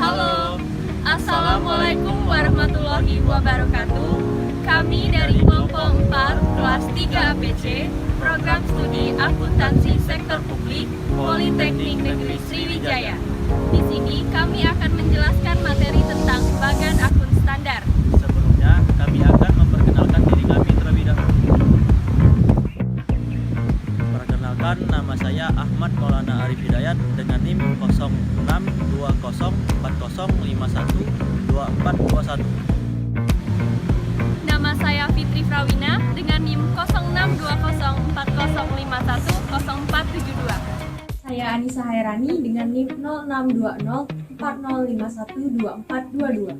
Halo, Assalamualaikum warahmatullahi wabarakatuh. Kami dari kelompok 4 kelas 3 APC, program studi akuntansi sektor publik Politeknik Negeri Sriwijaya. Di sini kami akan menjelaskan materi tentang bagan akun standar. Sebelumnya, kami akan memperkenalkan diri kami terlebih dahulu. Perkenalkan, nama saya Ahmad Maulana Arif Hidayat dengan NIM 062040512421. Nama saya Fitri Frawina dengan NIM 062040510472. Saya Anissa Hairani dengan NIM 062040512422.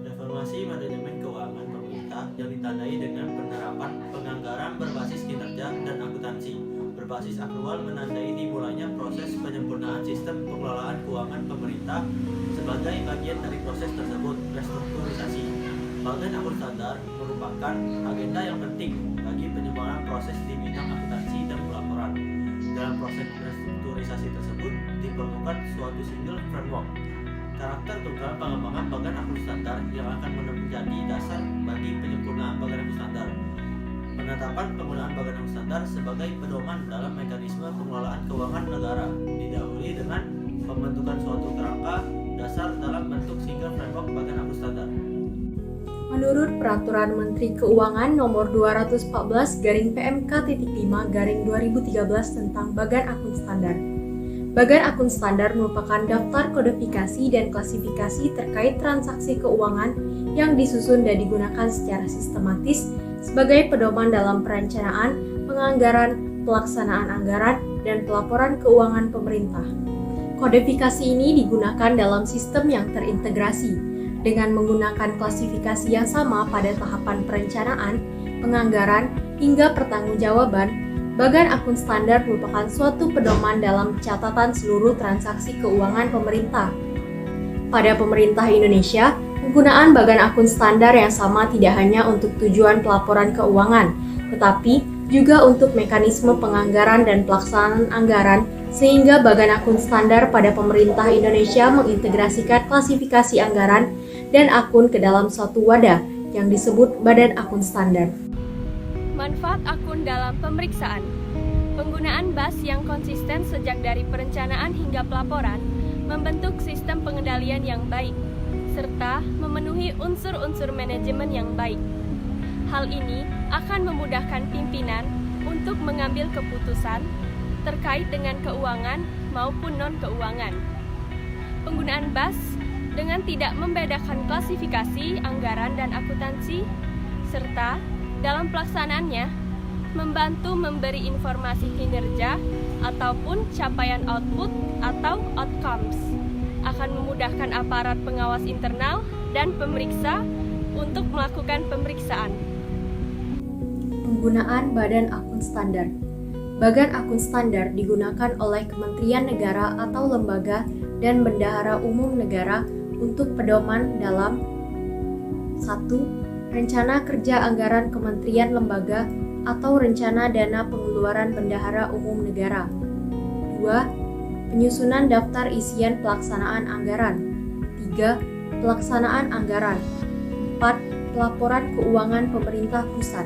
Reformasi manajemen keuangan pemerintah yang ditandai dengan penerapan penganggaran berbasis kinerja dan akuntansi berbasis akrual menandai dimulainya proses penyempurnaan sistem pengelolaan keuangan pemerintah. Sebagai bagian dari proses tersebut, restrukturisasi bagan akun standar merupakan agenda yang penting bagi pengembangan proses di bidang akuntansi dan pelaporan. Dalam proses restrukturisasi tersebut diperlukan suatu single framework karakter tunggal pengembangan bagan akun standar yang akan menjadi dasar bagi penyempurnaan bagan akun standar. Penetapan penggunaan bagan akun standar sebagai pedoman dalam mekanisme pengelolaan keuangan negara didahului dengan pembentukan suatu kerangka dasar dalam bentuk single framework bagan akun standar. Menurut Peraturan Menteri Keuangan Nomor 214/PMK.5/2013 tentang Bagan Akun Standar. Bagan akun standar merupakan daftar kodifikasi dan klasifikasi terkait transaksi keuangan yang disusun dan digunakan secara sistematis sebagai pedoman dalam perencanaan, penganggaran, pelaksanaan anggaran, dan pelaporan keuangan pemerintah. Kodifikasi ini digunakan dalam sistem yang terintegrasi dengan menggunakan klasifikasi yang sama pada tahapan perencanaan, penganggaran, hingga pertanggungjawaban. Bagan akun standar merupakan suatu pedoman dalam catatan seluruh transaksi keuangan pemerintah. Pada pemerintah Indonesia, penggunaan bagan akun standar yang sama tidak hanya untuk tujuan pelaporan keuangan, tetapi juga untuk mekanisme penganggaran dan pelaksanaan anggaran, sehingga bagan akun standar pada pemerintah Indonesia mengintegrasikan klasifikasi anggaran dan akun ke dalam suatu wadah yang disebut badan akun standar. Manfaat akun dalam pemeriksaan. Penggunaan BAS yang konsisten sejak dari perencanaan hingga pelaporan membentuk sistem pengendalian yang baik, serta memenuhi unsur-unsur manajemen yang baik. Hal ini akan memudahkan pimpinan untuk mengambil keputusan terkait dengan keuangan maupun non-keuangan. Penggunaan BAS dengan tidak membedakan klasifikasi, anggaran, dan akuntansi, serta dalam pelaksanaannya, membantu memberi informasi kinerja ataupun capaian output atau outcomes, akan memudahkan aparat pengawas internal dan pemeriksa untuk melakukan pemeriksaan. Penggunaan badan akun standar. Bagan akun standar digunakan oleh Kementerian Negara atau lembaga dan bendahara umum negara untuk pedoman dalam 1. Rencana kerja anggaran kementerian lembaga atau rencana dana pengeluaran bendahara umum negara. 2. Penyusunan daftar isian pelaksanaan anggaran. 3. Pelaksanaan anggaran. 4. Pelaporan keuangan pemerintah pusat.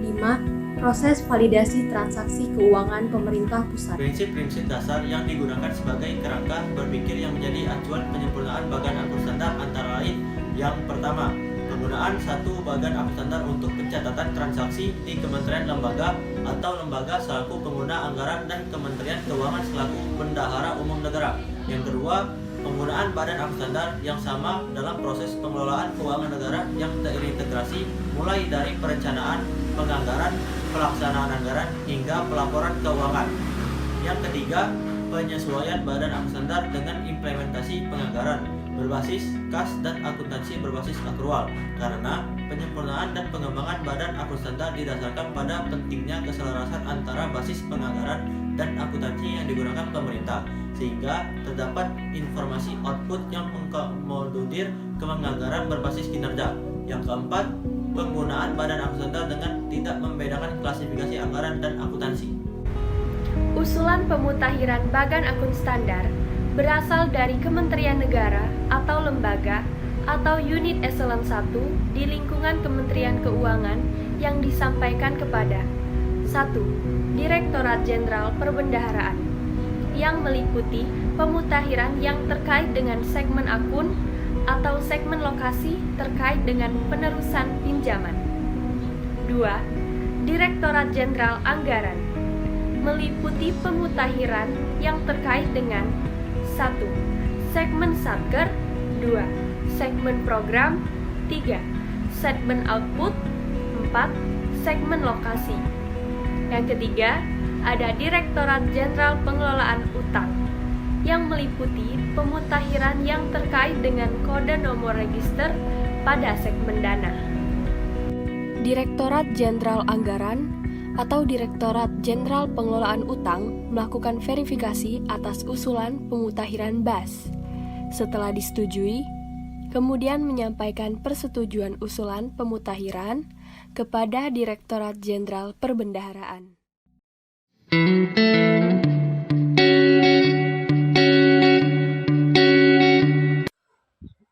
5. Proses validasi transaksi keuangan pemerintah pusat. Prinsip-prinsip dasar yang digunakan sebagai kerangka berpikir yang menjadi acuan penyempurnaan bagan akun standar antara lain: yang pertama, penggunaan satu bagan akun standar untuk pencatatan transaksi di kementerian lembaga atau lembaga selaku pengguna anggaran dan Kementerian Keuangan selaku bendahara umum negara. Yang kedua, penggunaan badan akuntan standar yang sama dalam proses pengelolaan keuangan negara yang terintegrasi mulai dari perencanaan, penganggaran, pelaksanaan anggaran, hingga pelaporan keuangan. Yang ketiga, penyesuaian badan akuntan standar dengan implementasi penganggaran berbasis kas dan akuntansi berbasis akrual, karena penyempurnaan dan pengembangan badan akuntan standar didasarkan pada pentingnya keselarasan antara basis penganggaran dan akuntansi yang digunakan pemerintah, sehingga terdapat informasi output yang mengakomodir penganggaran berbasis kinerja. Yang keempat, penggunaan badan akuntan standar dengan tidak membedakan klasifikasi anggaran dan akuntansi. Usulan pemutakhiran bagan akun standar berasal dari Kementerian Negara atau lembaga atau unit eselon 1 di lingkungan Kementerian Keuangan yang disampaikan kepada 1. Direktorat Jenderal Perbendaharaan yang meliputi pemutakhiran yang terkait dengan segmen akun atau segmen lokasi terkait dengan penerusan pinjaman. 2. Direktorat Jenderal Anggaran meliputi pemutakhiran yang terkait dengan 1. Segmen satker, 2. Segmen program, 3. Segmen output, 4. Segmen lokasi. Yang ketiga, ada Direktorat Jenderal Pengelolaan Utang yang meliputi pemutakhiran yang terkait dengan kode nomor register pada segmen dana. Direktorat Jenderal Anggaran atau Direktorat Jenderal Pengelolaan Utang melakukan verifikasi atas usulan pemutakhiran BAS. Setelah disetujui, kemudian menyampaikan persetujuan usulan pemutakhiran kepada Direktorat Jenderal Perbendaharaan.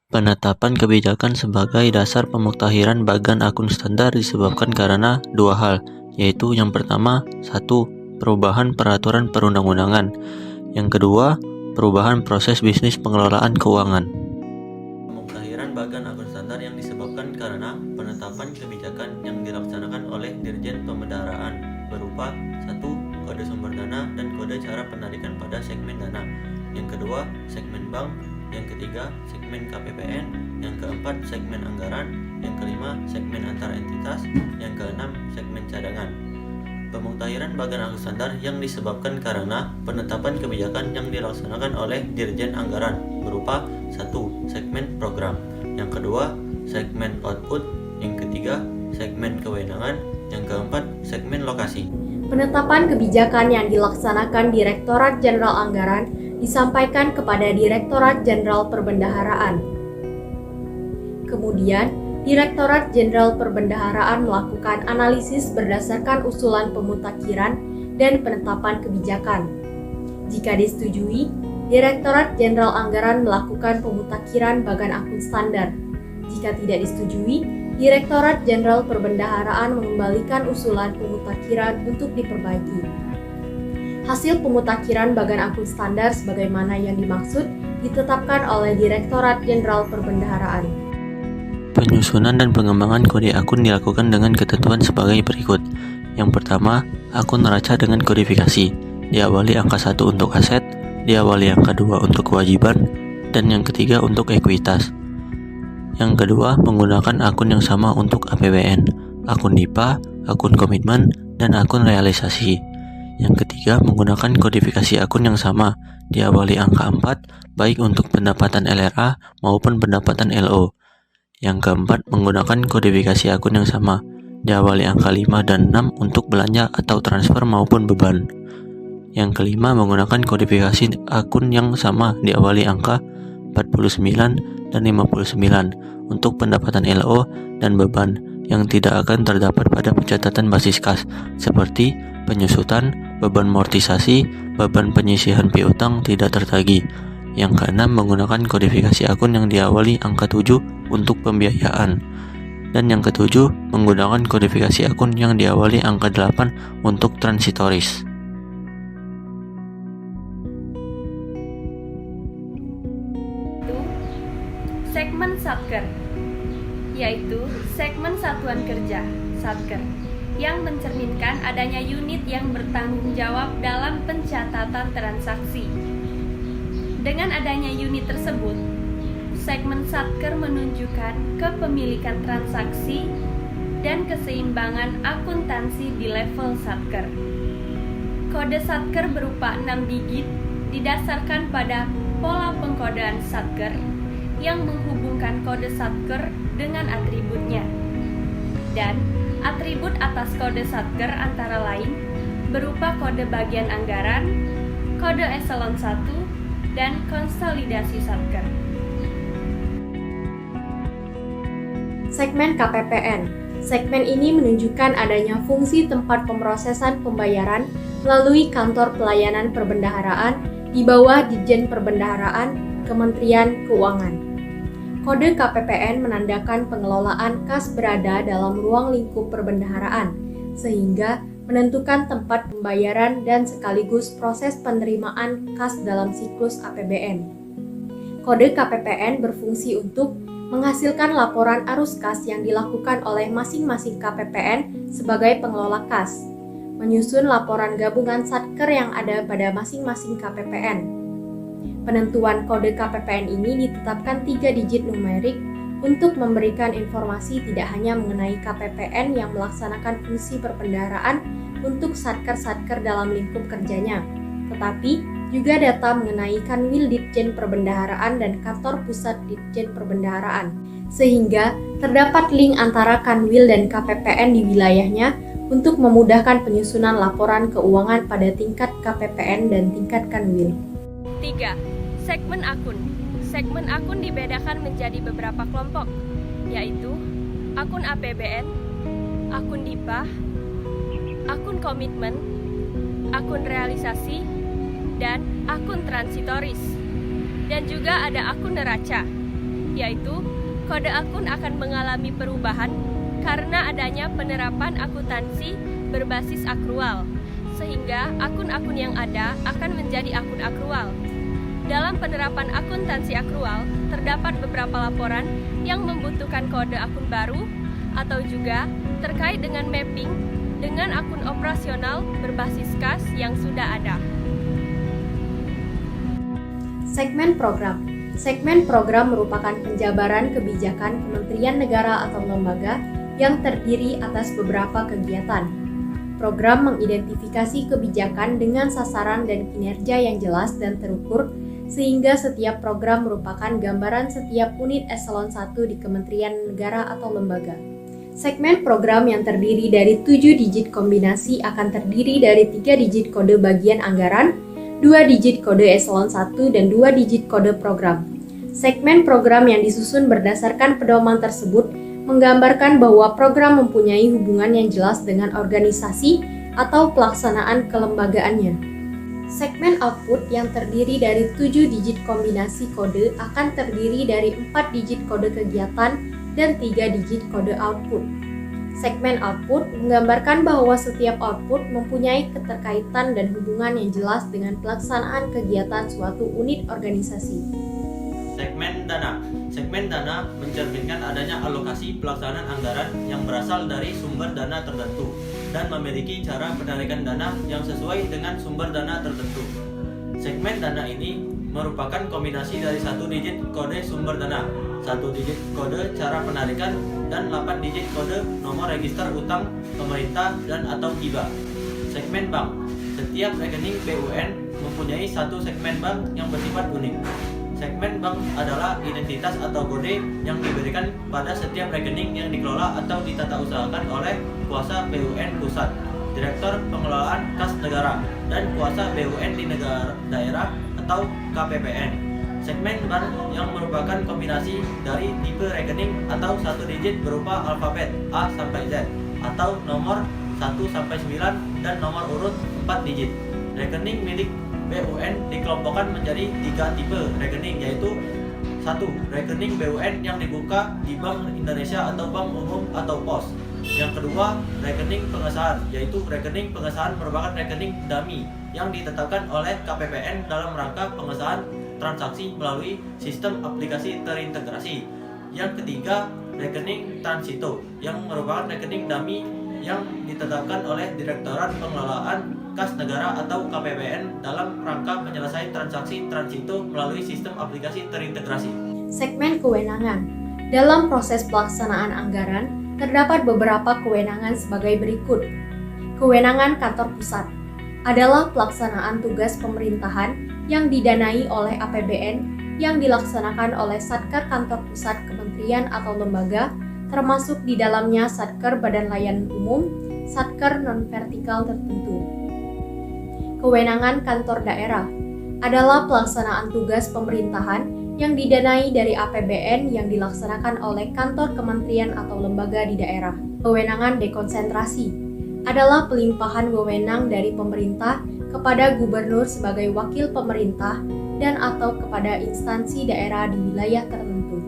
Penetapan kebijakan sebagai dasar pemutakhiran bagan akun standar disebabkan karena dua hal, yaitu yang pertama, 1. Perubahan peraturan perundang-undangan. Yang kedua, perubahan proses bisnis pengelolaan keuangan. Pemutakhiran bagan akun standar yang disebabkan karena penetapan kebijakan yang dilaksanakan oleh Dirjen Pembendaharaan berupa 1. Kode sumber dana dan kode cara penarikan pada segmen dana. Yang kedua, segmen bank. Yang ketiga, segmen KPPN. Yang keempat, segmen anggaran. Yang kelima, segmen antar entitas. Yang keenam, segmen cadangan. Pemutakhiran bagan akun standar yang disebabkan karena penetapan kebijakan yang dilaksanakan oleh Dirjen Anggaran berupa 1. Segmen program. Yang kedua, segmen output. Yang ketiga, segmen kewenangan. Yang keempat, segmen lokasi. Penetapan kebijakan yang dilaksanakan Direktorat Jenderal Anggaran disampaikan kepada Direktorat Jenderal Perbendaharaan. Kemudian, Direktorat Jenderal Perbendaharaan melakukan analisis berdasarkan usulan pemutakhiran dan penetapan kebijakan. Jika disetujui, Direktorat Jenderal Anggaran melakukan pemutakhiran bagan akun standar. Jika tidak disetujui, Direktorat Jenderal Perbendaharaan mengembalikan usulan pemutakhiran untuk diperbaiki. Hasil pemutakhiran bagan akun standar sebagaimana yang dimaksud ditetapkan oleh Direktorat Jenderal Perbendaharaan. Penyusunan dan pengembangan kode akun dilakukan dengan ketentuan sebagai berikut. Yang pertama, akun neraca dengan kodifikasi. Diawali angka 1 untuk aset, diawali angka 2 untuk kewajiban, dan yang ketiga untuk ekuitas. Yang kedua, menggunakan akun yang sama untuk APBN, akun DIPA, akun komitmen, dan akun realisasi. Yang ketiga, menggunakan kodifikasi akun yang sama, diawali angka 4, baik untuk pendapatan LRA maupun pendapatan LO. Yang keempat, menggunakan kodifikasi akun yang sama, diawali angka 5 dan 6 untuk belanja atau transfer maupun beban. Yang kelima, menggunakan kodifikasi akun yang sama, diawali angka 49 dan 59 untuk pendapatan LO dan beban yang tidak akan terdapat pada pencatatan basis kas, seperti penyusutan, beban amortisasi, beban penyisihan piutang tidak tertagih. Yang keenam, menggunakan kodifikasi akun yang diawali angka 7 untuk pembiayaan. Dan yang ketujuh, menggunakan kodifikasi akun yang diawali angka 8 untuk transitoris. Segmen satker, yaitu segmen satuan kerja, satker, yang mencerminkan adanya unit yang bertanggung jawab dalam pencatatan transaksi. Dengan adanya unit tersebut, segmen Satker menunjukkan kepemilikan transaksi dan keseimbangan akuntansi di level Satker. Kode Satker berupa 6 digit didasarkan pada pola pengkodean Satker yang menghubungkan kode Satker dengan atributnya. Dan atribut atas kode Satker antara lain berupa kode bagian anggaran, kode eselon 1, dan konsolidasi Satker. Segmen KPPN. Segmen ini menunjukkan adanya fungsi tempat pemrosesan pembayaran melalui kantor pelayanan perbendaharaan di bawah Ditjen Perbendaharaan Kementerian Keuangan. Kode KPPN menandakan pengelolaan kas berada dalam ruang lingkup perbendaharaan, sehingga menentukan tempat pembayaran dan sekaligus proses penerimaan kas dalam siklus APBN. Kode KPPN berfungsi untuk menghasilkan laporan arus kas yang dilakukan oleh masing-masing KPPN sebagai pengelola kas, menyusun laporan gabungan Satker yang ada pada masing-masing KPPN. Penentuan kode KPPN ini ditetapkan 3 digit numerik untuk memberikan informasi tidak hanya mengenai KPPN yang melaksanakan fungsi perbendaharaan untuk Satker-Satker dalam lingkup kerjanya, tetapi juga data mengenai Kanwil Ditjen Perbendaharaan dan Kantor Pusat Ditjen Perbendaharaan, sehingga terdapat link antara Kanwil dan KPPN di wilayahnya untuk memudahkan penyusunan laporan keuangan pada tingkat KPPN dan tingkat Kanwil. 3. Segmen akun. Segmen akun dibedakan menjadi beberapa kelompok, yaitu akun APBN, akun DIPA, akun komitmen, akun realisasi, dan akun transitoris. Dan juga ada akun neraca, yaitu kode akun akan mengalami perubahan karena adanya penerapan akuntansi berbasis akrual, sehingga akun-akun yang ada akan menjadi akun akrual. Dalam penerapan akuntansi akrual, terdapat beberapa laporan yang membutuhkan kode akun baru atau juga terkait dengan mapping dengan akun operasional berbasis kas yang sudah ada. Segmen program. Segmen program merupakan penjabaran kebijakan Kementerian Negara atau lembaga yang terdiri atas beberapa kegiatan. Program mengidentifikasi kebijakan dengan sasaran dan kinerja yang jelas dan terukur, sehingga setiap program merupakan gambaran setiap unit eselon 1 di Kementerian Negara atau lembaga. Segmen program yang terdiri dari 7 digit kombinasi akan terdiri dari 3 digit kode bagian anggaran, 2 digit kode eselon 1, dan 2 digit kode program. Segmen program yang disusun berdasarkan pedoman tersebut menggambarkan bahwa program mempunyai hubungan yang jelas dengan organisasi atau pelaksanaan kelembagaannya. Segmen output yang terdiri dari 7 digit kombinasi kode akan terdiri dari 4 digit kode kegiatan dan 3 digit kode output. Segmen output menggambarkan bahwa setiap output mempunyai keterkaitan dan hubungan yang jelas dengan pelaksanaan kegiatan suatu unit organisasi. Segmen dana. Segmen dana mencerminkan adanya alokasi pelaksanaan anggaran yang berasal dari sumber dana tertentu dan memiliki cara penarikan dana yang sesuai dengan sumber dana tertentu. Segmen dana ini merupakan kombinasi dari 1 digit kode sumber dana, 1 digit kode cara penarikan, dan 8 digit kode nomor register utang pemerintah dan atau hibah. Segmen bank. Setiap rekening BUN mempunyai satu segmen bank yang bersifat unik. Segmen bank adalah identitas atau kode yang diberikan pada setiap rekening yang dikelola atau ditata usahakan oleh kuasa BUN pusat, Direktur Pengelolaan Kas Negara, dan kuasa BUN di negara daerah atau KPPN. Segmen bank yang merupakan kombinasi dari tipe rekening atau 1 digit berupa alfabet A sampai Z atau nomor 1 sampai 9 dan nomor urut 4 digit. Rekening milik BUN dikelompokkan menjadi 3 tipe rekening, yaitu 1. Rekening BUN yang dibuka di Bank Indonesia atau Bank Umum atau POS. Yang kedua, rekening pengesahan, yaitu rekening pengesahan merupakan rekening dummy yang ditetapkan oleh KPPN dalam rangka pengesahan transaksi melalui sistem aplikasi terintegrasi. Yang ketiga, rekening transito yang merupakan rekening dummy yang ditetapkan oleh Direktorat Pengelolaan kas negara atau KPPN dalam rangka menyelesaikan transaksi transito melalui sistem aplikasi terintegrasi. Segmen kewenangan. Dalam proses pelaksanaan anggaran, terdapat beberapa kewenangan sebagai berikut. Kewenangan kantor pusat adalah pelaksanaan tugas pemerintahan yang didanai oleh APBN yang dilaksanakan oleh Satker kantor pusat kementerian atau lembaga, termasuk di dalamnya Satker Badan Layanan Umum, Satker non-vertikal tertentu. Kewenangan kantor daerah adalah pelaksanaan tugas pemerintahan yang didanai dari APBN yang dilaksanakan oleh kantor kementerian atau lembaga di daerah. Kewenangan dekonsentrasi adalah pelimpahan wewenang dari pemerintah kepada gubernur sebagai wakil pemerintah dan atau kepada instansi daerah di wilayah tertentu.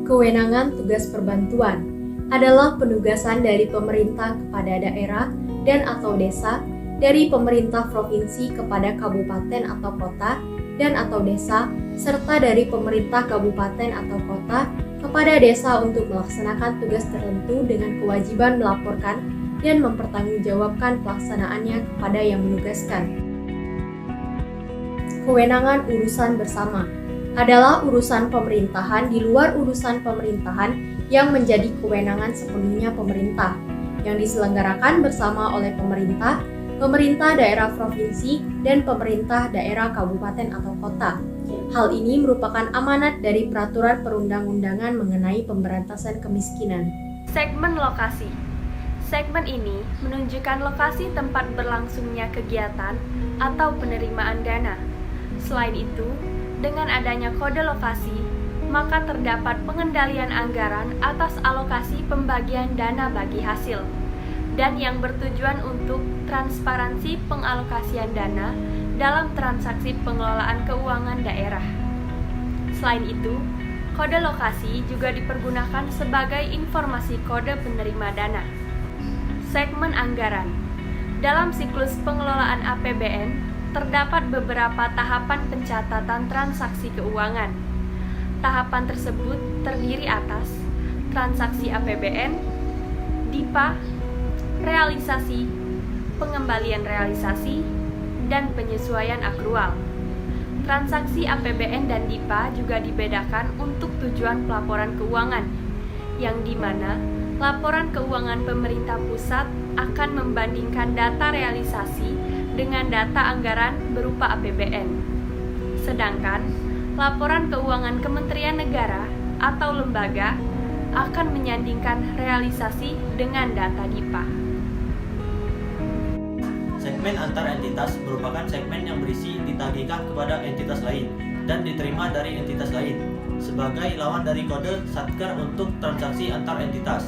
Kewenangan tugas perbantuan adalah penugasan dari pemerintah kepada daerah dan atau desa, dari pemerintah provinsi kepada kabupaten atau kota dan atau desa, serta dari pemerintah kabupaten atau kota kepada desa untuk melaksanakan tugas tertentu dengan kewajiban melaporkan dan mempertanggungjawabkan pelaksanaannya kepada yang menugaskan. Kewenangan urusan bersama adalah urusan pemerintahan di luar urusan pemerintahan yang menjadi kewenangan sepenuhnya pemerintah, yang diselenggarakan bersama oleh pemerintah, pemerintah daerah provinsi, dan pemerintah daerah kabupaten atau kota. Hal ini merupakan amanat dari peraturan perundang-undangan mengenai pemberantasan kemiskinan. Segmen lokasi. Segmen ini menunjukkan lokasi tempat berlangsungnya kegiatan atau penerimaan dana. Selain itu, dengan adanya kode lokasi, maka terdapat pengendalian anggaran atas alokasi pembagian dana bagi hasil, dan yang bertujuan untuk transparansi pengalokasian dana dalam transaksi pengelolaan keuangan daerah. Selain itu, kode lokasi juga dipergunakan sebagai informasi kode penerima dana. Segmen anggaran. Dalam siklus pengelolaan APBN, terdapat beberapa tahapan pencatatan transaksi keuangan. Tahapan tersebut terdiri atas transaksi APBN, DIPA, realisasi, pengembalian realisasi, dan penyesuaian akrual. Transaksi APBN dan DIPA juga dibedakan untuk tujuan pelaporan keuangan, yang dimana laporan keuangan pemerintah pusat akan membandingkan data realisasi dengan data anggaran berupa APBN. Sedangkan laporan keuangan Kementerian Negara atau lembaga akan menyandingkan realisasi dengan data DIPA. Segmen antar entitas merupakan segmen yang berisi ditagihkan kepada entitas lain dan diterima dari entitas lain sebagai lawan dari kode Satker untuk transaksi antar entitas.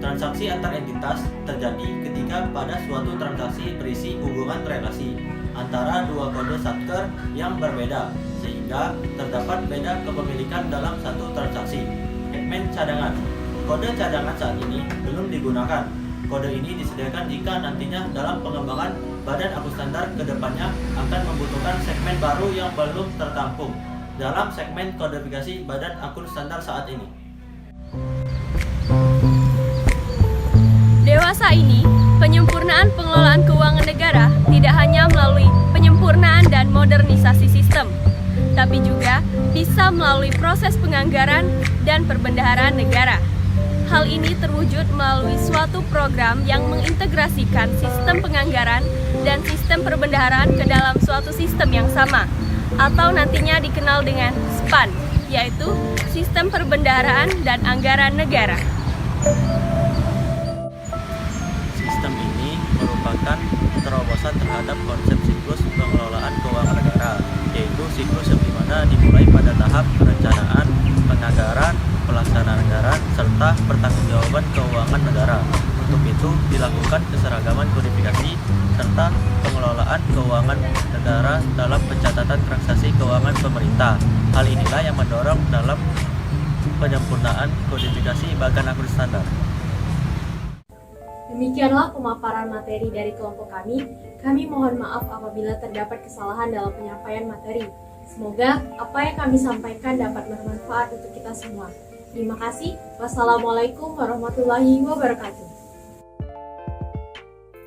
Transaksi antar entitas terjadi ketika pada suatu transaksi berisi hubungan relasi antara dua kode Satker yang berbeda, sehingga terdapat beda kepemilikan dalam satu transaksi. Segmen cadangan. Kode cadangan saat ini belum digunakan. Kode ini disediakan jika nantinya dalam pengembangan Badan Akun Standar kedepannya akan membutuhkan segmen baru yang belum tertampung dalam segmen kodifikasi Badan Akun Standar saat ini. Dewasa ini, penyempurnaan pengelolaan keuangan negara tidak hanya melalui penyempurnaan dan modernisasi sistem, tapi juga bisa melalui proses penganggaran dan perbendaharaan negara. Hal ini terwujud melalui suatu program yang mengintegrasikan sistem penganggaran dan sistem perbendaharaan ke dalam suatu sistem yang sama, atau nantinya dikenal dengan SPAN, yaitu Sistem Perbendaharaan dan Anggaran Negara. Sistem ini merupakan terobosan terhadap konsep siklus pengelolaan keuangan negara, yaitu siklus yang dimana dimulai pada tahap perencanaan, penganggaran, pelaksanaan anggaran, serta pertanggungjawaban keuangan negara. Untuk itu dilakukan keseragaman kodifikasi serta pengelolaan keuangan negara dalam pencatatan transaksi keuangan pemerintah. Hal inilah yang mendorong dalam penyempurnaan kodifikasi Badan Akun Standar. Demikianlah pemaparan materi dari kelompok kami. Kami mohon maaf apabila terdapat kesalahan dalam penyampaian materi. Semoga apa yang kami sampaikan dapat bermanfaat untuk kita semua. Terima kasih. Wassalamualaikum warahmatullahi wabarakatuh.